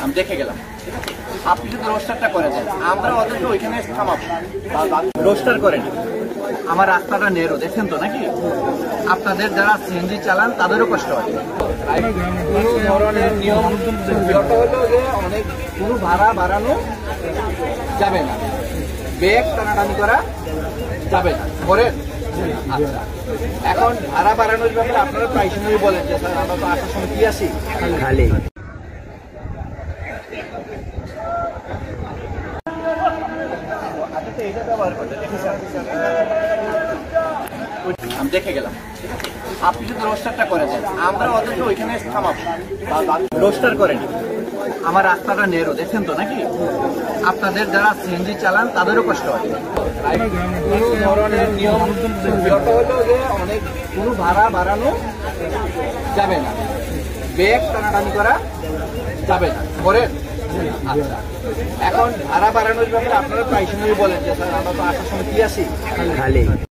আমি দেখে গেলাম, আপনি যদি রোস্টারটা করে দেন আমরা ওদেরকে ওইখানে থামাবো। রোস্টার করেন, আমার রাস্তাটা নেরো, দেখছেন তো নাকি? আপনাদের যারা সিএনজি চালান তাদেরও কষ্ট হয়। কোনো ধরনের নিয়ম হলো যে অনেক কোনো ভাড়া বাড়ানো যাবে না, ব্যাগ টানাটানি করা যাবে না, করেন? আচ্ছা, এখন ভাড়া বাড়ানোর ব্যাপারে আপনারা প্রায় সময় বলেন যে স্যার আমরা তো আসার সময় কি আসি খালি। আমি দেখে গেলাম, আপনি যদি রোস্টারটা করে দেন আমরা ওদেরকে ওইখানে থামাবো। রোস্টার করেন, আমার রাস্তাটা নেরো, দেখছেন তো নাকি? আপনাদের যারা সিএনজি চালান তাদেরও কষ্ট হয়। কোনো ধরনের নিয়ম হলো যে অনেক কোনো ভাড়া বাড়ানো যাবে না, ব্যাগ টানাটানি করা যাবে না, করেন? আচ্ছা, এখন ভাড়া বাড়ানোর ব্যাপারে আপনারা প্রায় সময় বলেন যে স্যার আমরা তো আসার সময় কি আসি খালি।